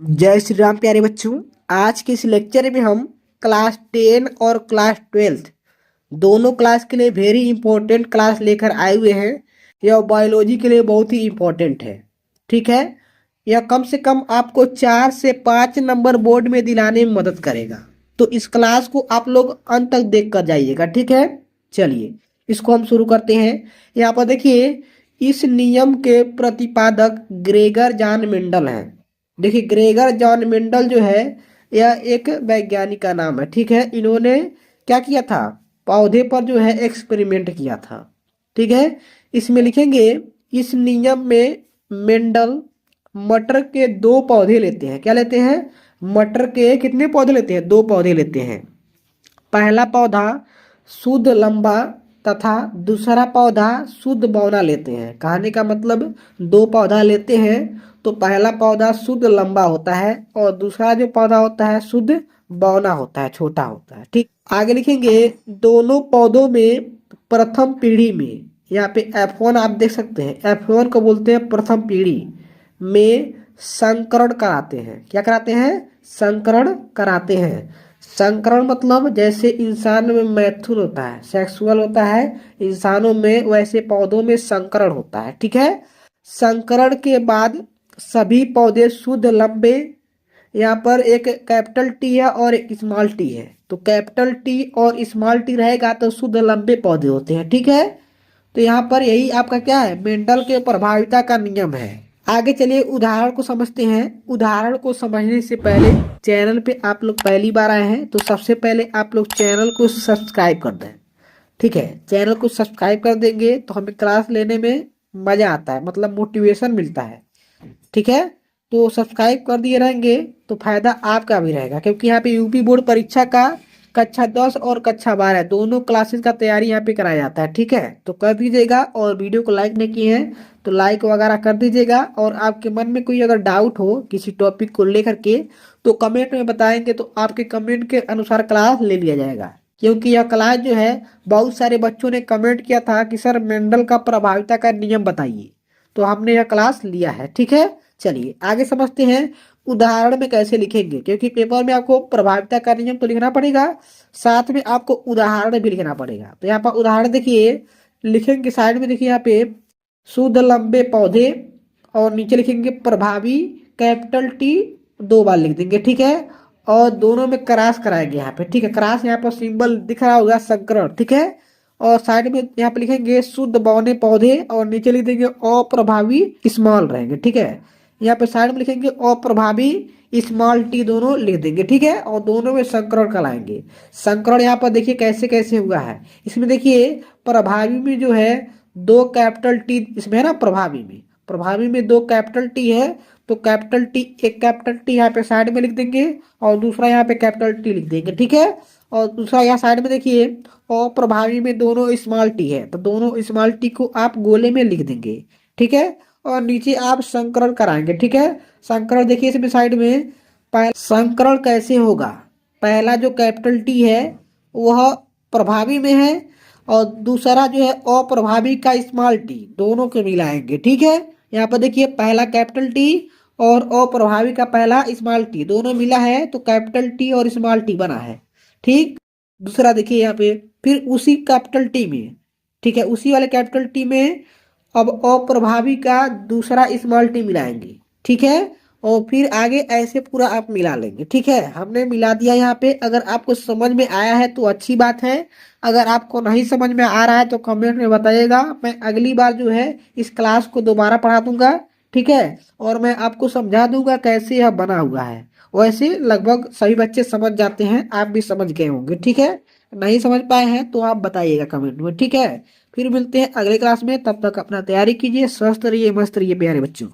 जय श्री राम प्यारे बच्चों। आज के इस लेक्चर में हम क्लास 10 और क्लास 12 दोनों क्लास के लिए वेरी इंपॉर्टेंट क्लास लेकर आए हुए हैं। यह बायोलॉजी के लिए बहुत ही इंपॉर्टेंट है। ठीक है, यह कम से कम आपको 4 से 5 नंबर बोर्ड में दिलाने में मदद करेगा। तो इस क्लास को आप लोग अंत तक देख कर जाइएगा। ठीक है, चलिए इसको हम शुरू करते हैं। यहाँ पर देखिए, इस नियम के प्रतिपादक ग्रेगर जॉन मेंडल हैं। देखिए, ग्रेगर जॉन मेंडल जो है यह एक वैज्ञानिक का नाम है। ठीक है, इन्होंने क्या किया था, पौधे पर जो है एक्सपेरिमेंट किया था। ठीक है, इसमें लिखेंगे इस नियम में मेंडल मटर के 2 पौधे लेते हैं। क्या लेते हैं? मटर के कितने पौधे लेते हैं? 2 पौधे लेते हैं। पहला पौधा शुद्ध लंबा तथा दूसरा पौधा शुद्ध बौना लेते हैं। कहने का मतलब 2 पौधा लेते हैं तो पहला पौधा शुद्ध लंबा होता है और दूसरा जो पौधा होता है शुद्ध बौना होता है, छोटा होता है। ठीक, आगे लिखेंगे दोनों पौधों में प्रथम पीढ़ी में, यहाँ पे F1 आप देख सकते हैं, F1 को बोलते हैं प्रथम पीढ़ी में संकरण कराते हैं। क्या कराते हैं? संकरण कराते हैं। संकरण मतलब जैसे इंसान में मैथुन होता है, सेक्सुअल होता है इंसानों में, वैसे पौधों में संकरण होता है। ठीक है, संकरण के बाद सभी पौधे शुद्ध लंबे, यहाँ पर एक कैपिटल टी है और एक स्मॉल टी है, तो कैपिटल टी और स्मॉल टी रहेगा तो शुद्ध लंबे पौधे होते हैं। ठीक है, तो यहाँ पर यही आपका क्या है, मेंडल के प्रभाविता का नियम है। आगे चलिए उदाहरण को समझते हैं। उदाहरण को समझने से पहले, चैनल पे आप लोग पहली बार आए हैं तो सबसे पहले आप लोग चैनल को सब्सक्राइब कर दें। ठीक है, चैनल को सब्सक्राइब कर देंगे तो हमें क्लास लेने में मजा आता है, मतलब मोटिवेशन मिलता है। ठीक है, तो सब्सक्राइब कर दिए रहेंगे तो फायदा आपका भी रहेगा, क्योंकि यहाँ पे यूपी बोर्ड परीक्षा का कक्षा 10 और कक्षा 12 दोनों क्लासेस का तैयारी यहाँ पे कराया जाता है। ठीक है, तो कर दीजिएगा, और वीडियो को लाइक नहीं किए हैं तो लाइक वगैरह कर दीजिएगा। और आपके मन में कोई अगर डाउट हो किसी टॉपिक को लेकर के तो कमेंट में बताएंगे, तो आपके कमेंट के अनुसार क्लास ले लिया जाएगा। क्योंकि यह क्लास जो है, बहुत सारे बच्चों ने कमेंट किया था कि सर मेंडल का प्रभाविता का नियम बताइए, तो हमने यह क्लास लिया है। ठीक है, चलिए आगे समझते हैं उदाहरण में कैसे लिखेंगे, क्योंकि पेपर में आपको प्रभाविता का नियम तो लिखना पड़ेगा, साथ में आपको उदाहरण भी लिखना पड़ेगा। तो यहाँ पर उदाहरण देखिए, लिखेंगे साइड में, देखिए यहाँ पे शुद्ध लंबे पौधे, और नीचे लिखेंगे प्रभावी, कैपिटल टी 2 बार लिख देंगे। ठीक है, और दोनों में क्रॉस कराएंगे यहाँ पे। ठीक है, क्रॉस यहाँ पर सिंबल दिख रहा होगा, संकरण। ठीक है, और साइड में यहाँ पे लिखेंगे शुद्ध बौने पौधे, और नीचे लिख देंगे अप्रभावी, स्मॉल रहेंगे। ठीक है, यहाँ पे साइड में लिखेंगे अप्रभावी, स्मॉल टी दोनों लिख देंगे। ठीक है, और दोनों में संकरण कराएंगे। संकरण यहाँ पर देखिए कैसे कैसे हुआ है। इसमें देखिए प्रभावी में जो है 2 कैपिटल टी इसमें है ना, प्रभावी में 2 कैपिटल टी है, तो कैपिटल टी, एक कैपिटल टी यहाँ पे साइड में लिख देंगे और दूसरा यहाँ पे कैपिटल टी लिख देंगे। ठीक है, और दूसरा यहाँ साइड में देखिए अप्रभावी में दोनों स्मॉल टी है, तो दोनों स्मॉल टी को आप गोले में लिख देंगे। ठीक है, और नीचे आप संकरण कराएंगे। ठीक है, संकरण देखिए इसमें साइड में, संकरण कैसे होगा, पहला जो कैपिटल टी है वह प्रभावी में है, और दूसरा जो है अप्रभावी का स्मॉल टी, दोनों को मिलाएंगे। ठीक है, यहाँ पर देखिए पहला कैपिटल टी और अप्रभावी का पहला स्मॉल टी दोनों मिला है तो कैपिटल टी और स्मॉल टी बना है। ठीक, दूसरा देखिए यहाँ पे फिर उसी कैपिटल टी में, ठीक है, उसी वाले कैपिटल टी में अब अप्रभावी का दूसरा स्मॉल टी मिलाएंगे। ठीक है, और फिर आगे ऐसे पूरा आप मिला लेंगे। ठीक है, हमने मिला दिया यहाँ पे। अगर आपको समझ में आया है तो अच्छी बात है, अगर आपको नहीं समझ में आ रहा है तो कमेंट में बताइएगा। मैं अगली बार जो है इस क्लास को दोबारा पढ़ा दूंगा। ठीक है, और मैं आपको समझा दूंगा कैसे यह बना हुआ है। वैसे लगभग सभी बच्चे समझ जाते हैं, आप भी समझ गए होंगे। ठीक है, नहीं समझ पाए हैं तो आप बताइएगा कमेंट में। ठीक है, फिर मिलते हैं अगले क्लास में, तब तक अपना तैयारी कीजिए, स्वस्थ रहिए, मस्त रहिए प्यारे बच्चों।